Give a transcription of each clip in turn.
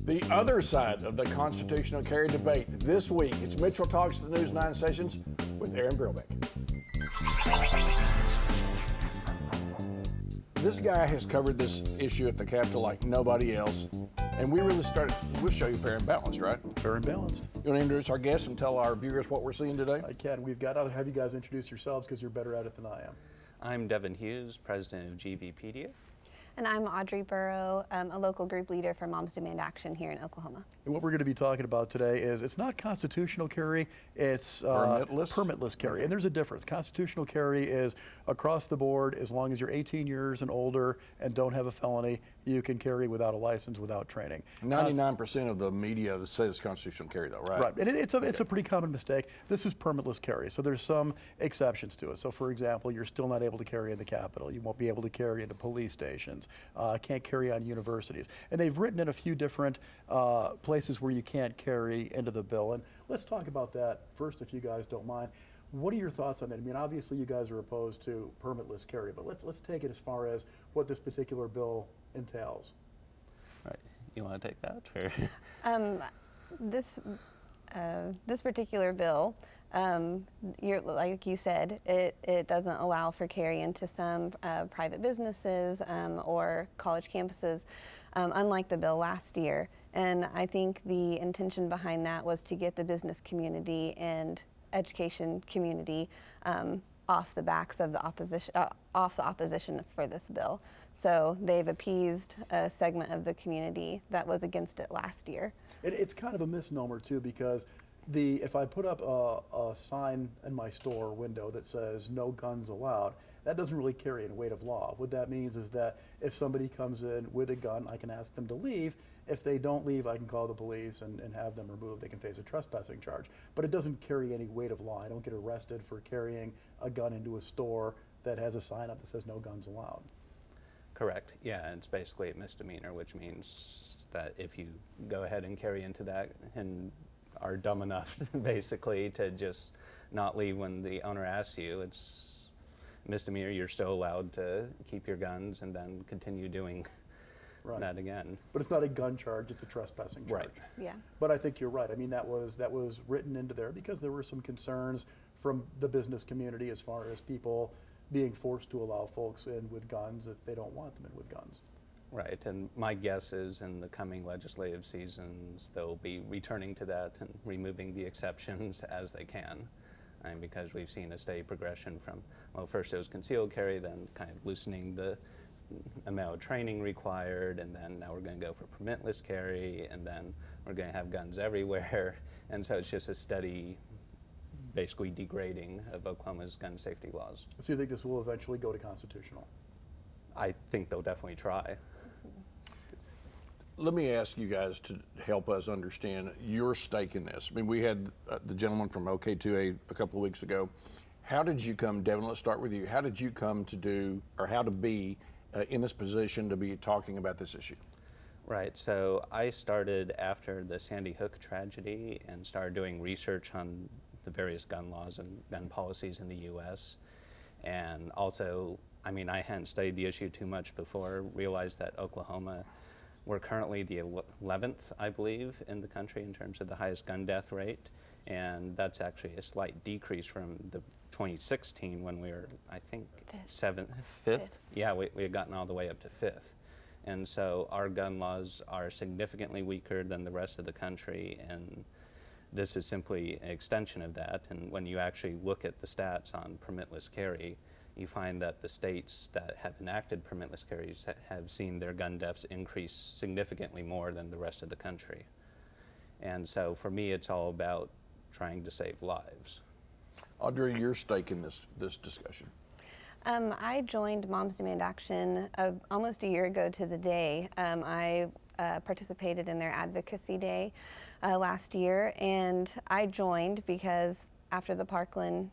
The other side of the constitutional carry debate this week. It's Mitchell Talks the News 9 Sessions with Aaron Brilbeck. This guy has covered this issue at the Capitol like nobody else. And we really we'll show you fair and balanced, right? Fair and balanced. You want to introduce our guests and tell our viewers what we're seeing today? I can. We've got to have you guys introduce yourselves because you're better at it than I am. I'm Devin Hughes, president of GVpedia. And I'm Audrey Burrow, a local group leader for Moms Demand Action here in Oklahoma. And what we're going to be talking about today is it's not constitutional carry, it's permitless carry. And there's a difference. Constitutional carry is across the board. As long as you're 18 years and older and don't have a felony, you can carry without a license, without training. 99% of the media says constitutional carry, though, right? Right. And it's a pretty common mistake. This is permitless carry, so there's some exceptions to it. So, for example, you're still not able to carry in the Capitol. You won't be able to carry into police stations. Can't carry on universities. And they've written in a few different places where you can't carry into the bill. And let's talk about that first, if you guys don't mind. What are your thoughts on that? I mean, obviously you guys are opposed to permitless carry, but let's take it as far as what this particular bill entails. Right. You want to take that? Or? This particular bill, like you said, it doesn't allow for carry into some private businesses or college campuses, unlike the bill last year. And I think the intention behind that was to get the business community and education community off the backs of the opposition for this bill. So they've appeased a segment of the community that was against it last year. It's kind of a misnomer too, because if I put up a sign in my store window that says no guns allowed, that doesn't really carry in weight of law. What that means is that if somebody comes in with a gun, I can ask them to leave. If they don't leave, I can call the police and have them removed. They can face a trespassing charge. But it doesn't carry any weight of law. I don't get arrested for carrying a gun into a store that has a sign up that says no guns allowed. Correct. Yeah, it's basically a misdemeanor, which means that if you go ahead and carry into that and are dumb enough basically to just not leave when the owner asks you, it's misdemeanor. You're still allowed to keep your guns and then continue doing that again. But it's not a gun charge, it's a trespassing charge. Right. Yeah. But I think you're right. I mean, that was written into there because there were some concerns from the business community as far as people being forced to allow folks in with guns if they don't want them in with guns. Right, and my guess is in the coming legislative seasons, they'll be returning to that and removing the exceptions as they can. And because we've seen a steady progression from, well, first it was concealed carry, then kind of loosening the amount of training required, and then now we're going to go for permitless carry, and then we're going to have guns everywhere. And so it's just a steady, basically degrading of Oklahoma's gun safety laws. So you think this will eventually go to constitutional? I think they'll definitely try. Let me ask you guys to help us understand your stake in this. I mean, we had the gentleman from OK2A a couple of weeks ago. How did you come, Devin, let's start with you. How did you come to do, or how to be in this position to be talking about this issue? Right, so I started after the Sandy Hook tragedy and started doing research on the various gun laws and gun policies in the U.S. And also, I mean, I hadn't studied the issue too much before, realized that Oklahoma, we're currently the 11th, I believe, in the country in terms of the highest gun death rate. And that's actually a slight decrease from the 2016 when we were, I think, fifth. Yeah, we had gotten all the way up to fifth. And so our gun laws are significantly weaker than the rest of the country, and this is simply an extension of that. And when you actually look at the stats on permitless carry, you find that the states that have enacted permitless carries have seen their gun deaths increase significantly more than the rest of the country. And so for me, it's all about trying to save lives. Audrey, your stake in this discussion. I joined Moms Demand Action almost a year ago to the day. I participated in their advocacy day last year, and I joined because after the Parkland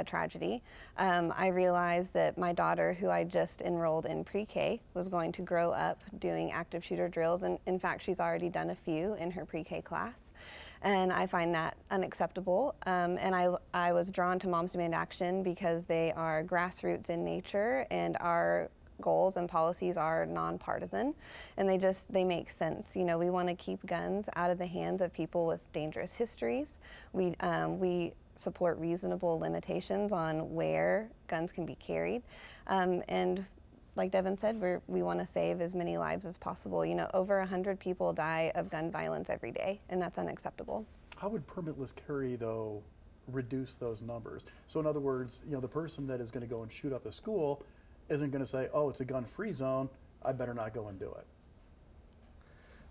tragedy, I realized that my daughter, who I just enrolled in pre-K, was going to grow up doing active shooter drills, and in fact she's already done a few in her pre-K class, and I find that unacceptable. And I was drawn to Moms Demand Action because they are grassroots in nature and are goals and policies are nonpartisan, and they make sense. You know, we want to keep guns out of the hands of people with dangerous histories. We support reasonable limitations on where guns can be carried, and like Devin said, we want to save as many lives as possible. You know, over 100 people die of gun violence every day, and that's unacceptable. How would permitless carry, though, reduce those numbers? So in other words, you know, the person that is going to go and shoot up a school isn't going to say, oh, it's a gun-free zone, I better not go and do it.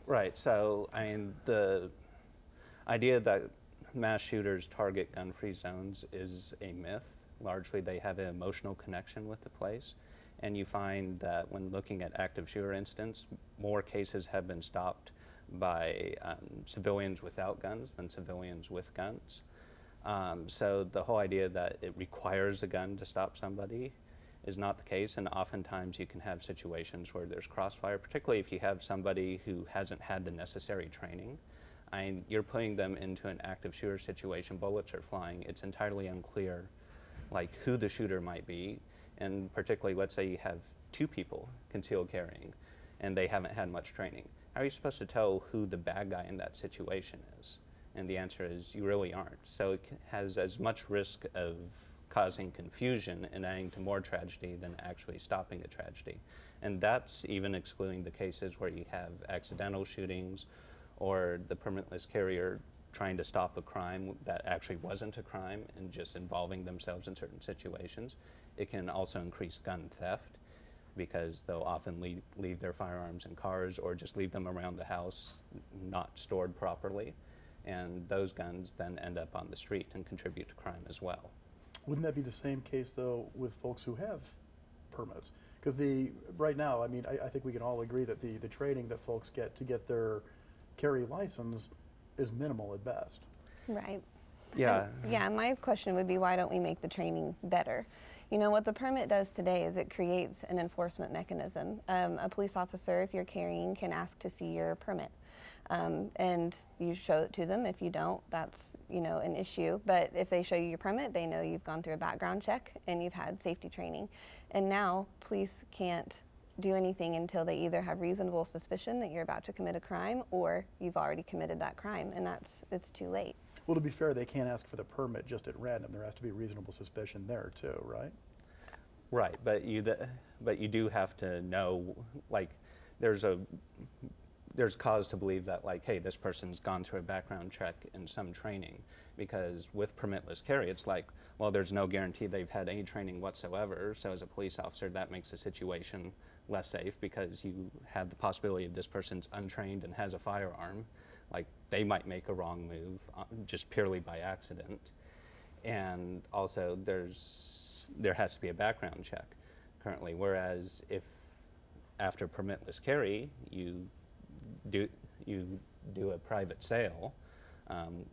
Right. So, I mean, the idea that mass shooters target gun-free zones is a myth. Largely, they have an emotional connection with the place. And you find that when looking at active shooter incidents, more cases have been stopped by civilians without guns than civilians with guns. So the whole idea that it requires a gun to stop somebody is not the case, and oftentimes you can have situations where there's crossfire, particularly if you have somebody who hasn't had the necessary training. You're putting them into an active shooter situation, bullets are flying, it's entirely unclear like who the shooter might be, and particularly let's say you have two people concealed carrying and they haven't had much training. How are you supposed to tell who the bad guy in that situation is? And the answer is you really aren't. So it has as much risk of causing confusion and adding to more tragedy than actually stopping a tragedy. And that's even excluding the cases where you have accidental shootings or the permitless carrier trying to stop a crime that actually wasn't a crime and just involving themselves in certain situations. It can also increase gun theft because they'll often leave their firearms in cars or just leave them around the house not stored properly. And those guns then end up on the street and contribute to crime as well. Wouldn't that be the same case, though, with folks who have permits? Because right now, I mean, I think we can all agree that the training that folks get to get their carry license is minimal at best. Right. Yeah. Yeah, my question would be, why don't we make the training better? You know, what the permit does today is it creates an enforcement mechanism. A police officer, if you're carrying, can ask to see your permit. And you show it to them. If you don't, that's, you know, an issue. But if they show you your permit, they know you've gone through a background check and you've had safety training. And now police can't do anything until they either have reasonable suspicion that you're about to commit a crime or you've already committed that crime, and it's too late. Well, to be fair, they can't ask for the permit just at random. There has to be reasonable suspicion there too, right? Right, but you do have to know, like, there's cause to believe that, like, hey, this person's gone through a background check and some training, because with permitless carry, it's like, well, there's no guarantee they've had any training whatsoever. So as a police officer, that makes the situation less safe because you have the possibility of this person's untrained and has a firearm. Like, they might make a wrong move just purely by accident. And also there has to be a background check currently, whereas if after permitless carry you do a private sale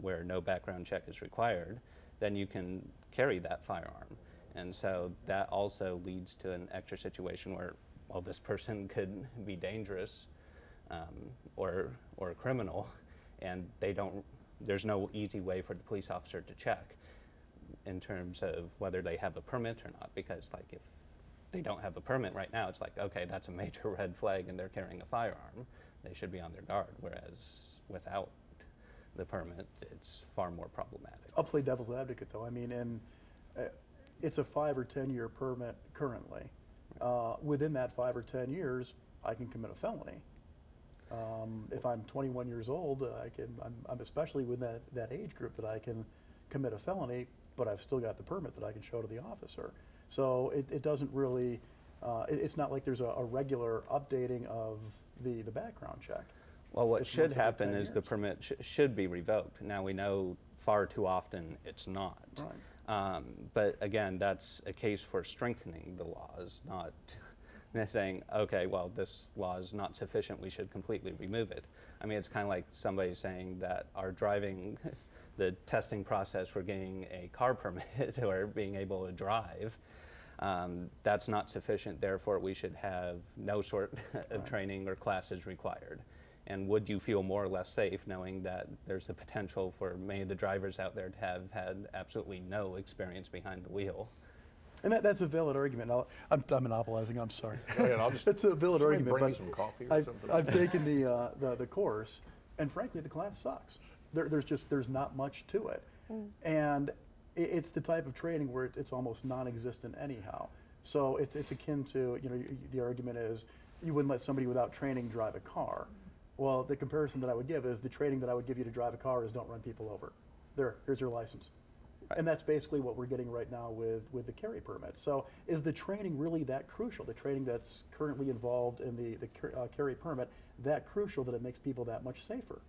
where no background check is required, then you can carry that firearm. And so that also leads to an extra situation where, well, this person could be dangerous or a criminal, and there's no easy way for the police officer to check in terms of whether they have a permit or not, because, like, if they don't have a permit right now, it's like, okay, that's a major red flag and they're carrying a firearm. They should be on their guard, whereas without the permit, it's far more problematic. I'll play devil's advocate, though. I mean, it's a 5 or 10 year permit currently. Within that 5 or 10 years, I can commit a felony. If I'm 21 years old, I'm especially with that age group that I can commit a felony, but I've still got the permit that I can show to the officer. So it doesn't really, it's not like there's a regular updating of the background check. Well, what It's should once every happen 10 is the years. permit should be revoked. Now, we know far too often it's not. Right. But again, that's a case for strengthening the laws, not saying, okay, well, this law is not sufficient, we should completely remove it. I mean, it's kind of like somebody saying that our driving, the testing process for getting a car permit or being able to drive, that's not sufficient, therefore we should have no sort of training or classes required. And would you feel more or less safe knowing that there's the potential for many of the drivers out there to have had absolutely no experience behind the wheel? And that's a valid argument. I'm monopolizing. I'm sorry. Go ahead, I'll just. It's a valid somebody argument. bring But you some coffee or I've, something. I've taken the course, and frankly, the class sucks. There's not much to it, and it's the type of training where it's almost non-existent anyhow. So it's akin to, the argument is you wouldn't let somebody without training drive a car. Well, the comparison that I would give is the training that I would give you to drive a car is don't run people over. Here's your license. And that's basically what we're getting right now with the carry permit. So is the training really that crucial? The training that's currently involved in the carry permit that crucial that it makes people that much safer?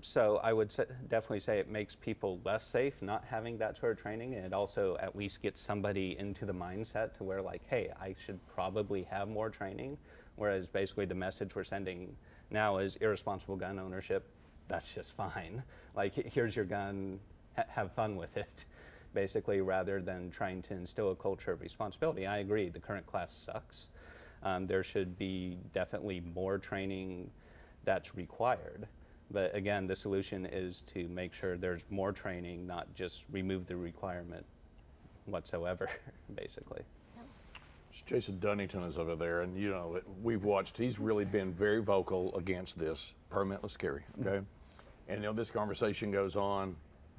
So I would definitely say it makes people less safe not having that sort of training, and it also at least gets somebody into the mindset to where like, hey, I should probably have more training, whereas basically the message we're sending now is irresponsible gun ownership, that's just fine. Like, here's your gun, have fun with it, basically, rather than trying to instill a culture of responsibility. I agree, the current class sucks. There should be definitely more training that's required. But again, the solution is to make sure there's more training, not just remove the requirement whatsoever, basically. Jason Dunnington is over there, and we've watched. He's really been very vocal against this permitless carry. Okay, and this conversation goes on,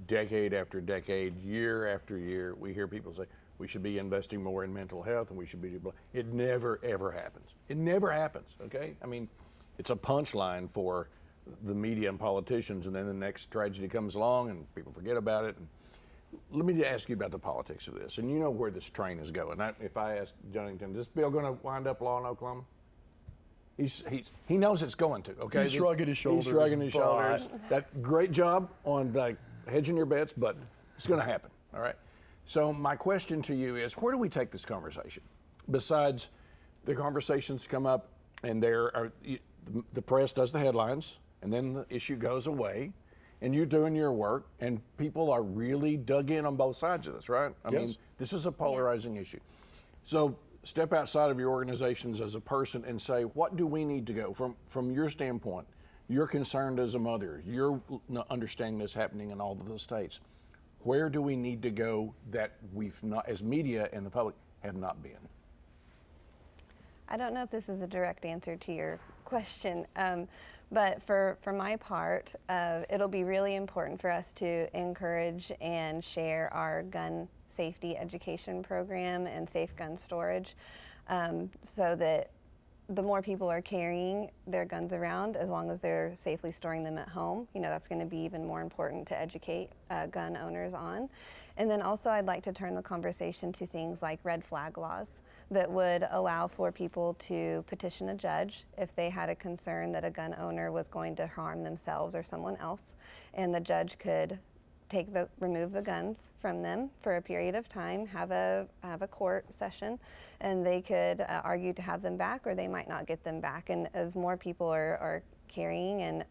decade after decade, year after year. We hear people say we should be investing more in mental health, and we should be. It never ever happens. It never happens. Okay, I mean, it's a punchline for the media and politicians, and then the next tragedy comes along and people forget about it. And let me ask you about the politics of this, and you know where this train is going. If I ask Dunnington, is this bill going to wind up law in Oklahoma? He knows it's going to. Okay, He's shrugging his shoulders. He's shrugging his shoulders. That great job on hedging your bets, but it's going to happen. All right. So my question to you is, where do we take this conversation? Besides the conversations come up, and the press does the headlines. And then the issue goes away, and you're doing your work, and people are really dug in on both sides of this, right? I mean, this is a polarizing issue. So step outside of your organizations as a person and say, what do we need to go from your standpoint? You're concerned as a mother. You're understanding this happening in all of the states. Where do we need to go that we've not, as media and the public, have not been? I don't know if this is a direct answer to your question, but for my part, it'll be really important for us to encourage and share our gun safety education program and safe gun storage, so that the more people are carrying their guns around, as long as they're safely storing them at home, that's going to be even more important to educate gun owners on. And then also I'd like to turn the conversation to things like red flag laws that would allow for people to petition a judge if they had a concern that a gun owner was going to harm themselves or someone else, and the judge could remove the guns from them for a period of time, have a court session, and they could argue to have them back, or they might not get them back. And as more people are carrying and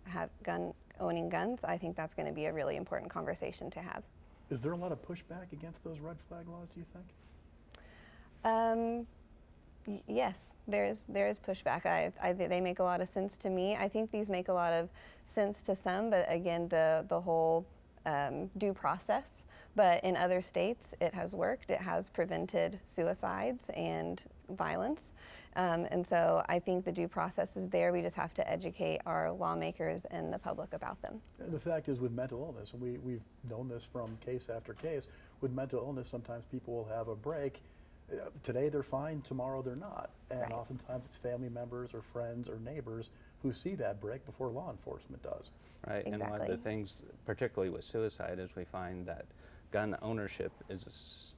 owning guns, I think that's going to be a really important conversation to have. Is there a lot of pushback against those red flag laws, do you think? Yes, there is pushback. They make a lot of sense to me. I think these make a lot of sense to some, but again, the whole due process. But in other states, it has worked. It has prevented suicides and violence. And so I think the due process is there. We just have to educate our lawmakers and the public about them. The fact is, with mental illness, and we've known this from case after case, with mental illness, sometimes people will have a break. Today they're fine, tomorrow they're not. And Right. Oftentimes it's family members or friends or neighbors who see that break before law enforcement does. Right, and one of Exactly. the things, particularly with suicide, is we find that gun ownership is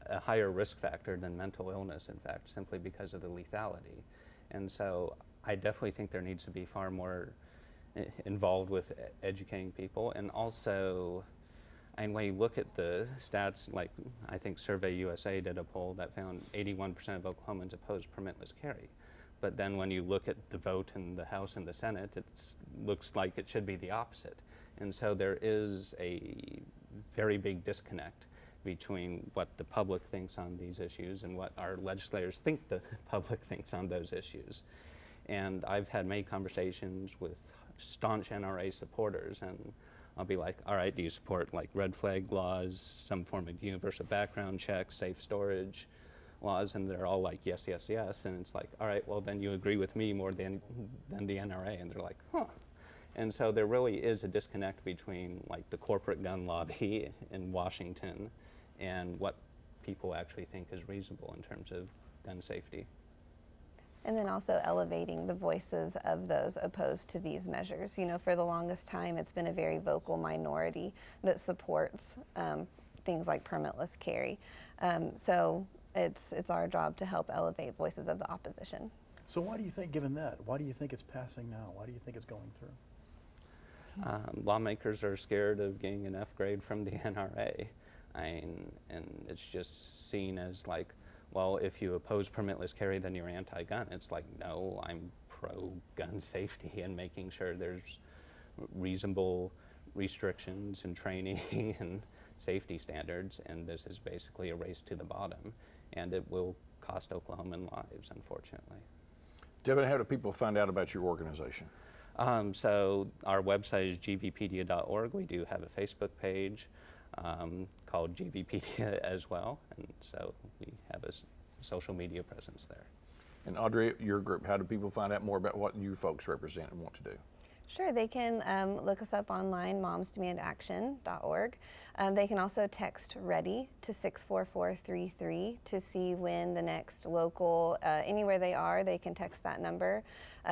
a higher risk factor than mental illness, in fact, simply because of the lethality. And so I definitely think there needs to be far more involved with educating people. And also, and when you look at the stats, like I think Survey USA did a poll that found 81% of Oklahomans oppose permitless carry. But then when you look at the vote in the House and the Senate, it looks like it should be the opposite. And so there is a very big disconnect between what the public thinks on these issues and what our legislators think the public thinks on those issues. And I've had many conversations with staunch NRA supporters, and I'll be like, all right, do you support like red flag laws, some form of universal background check, safe storage laws? And they're all like, yes, yes, yes. And it's like, all right, well, then you agree with me more than the NRA. And they're like, huh. And so there really is a disconnect between like the corporate gun lobby in Washington and what people actually think is reasonable in terms of gun safety. And then also elevating the voices of those opposed to these measures. You know, for the longest time, it's been a very vocal minority that supports things like permitless carry. So it's our job to help elevate voices of the opposition. So why do you think, given that, why do you think it's passing now? Why do you think it's going through? Lawmakers are scared of getting an F grade from the NRA. And it's just seen as like, well, if you oppose permitless carry, then you're anti-gun. It's like, no, I'm pro-gun safety and making sure there's reasonable restrictions and training and safety standards, and this is basically a race to the bottom, and it will cost Oklahoman lives, unfortunately. Devin, how do people find out about your organization? So our website is gvpedia.org. We do have a Facebook page called GVpedia as well, and so we have a social media presence there. And Audrey, your group, how do people find out more about what you folks represent and want to do? Sure, they can look us up online, momsdemandaction.org. They can also text READY to 64433 to see when the next local, anywhere they are, they can text that number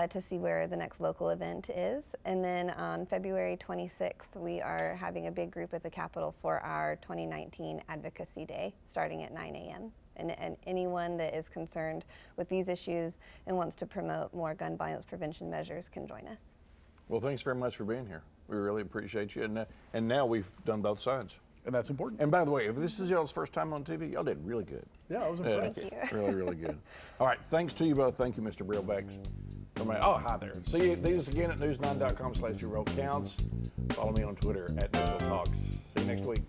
to see where the next local event is. And then on February 26th, we are having a big group at the Capitol for our 2019 Advocacy Day, starting at 9 a.m. And anyone that is concerned with these issues and wants to promote more gun violence prevention measures can join us. Well, thanks very much for being here. We really appreciate you. And now we've done both sides. And that's important. And by the way, if this is y'all's first time on TV, y'all did really good. Yeah, I was impressed. Thank you. Really, really good. All right, thanks to you both. Thank you, Mr. Breelbeck. Oh, hi there. See these again at news9.com/YourVoteCounts. Follow me on Twitter at Nixon Talks. See you next week.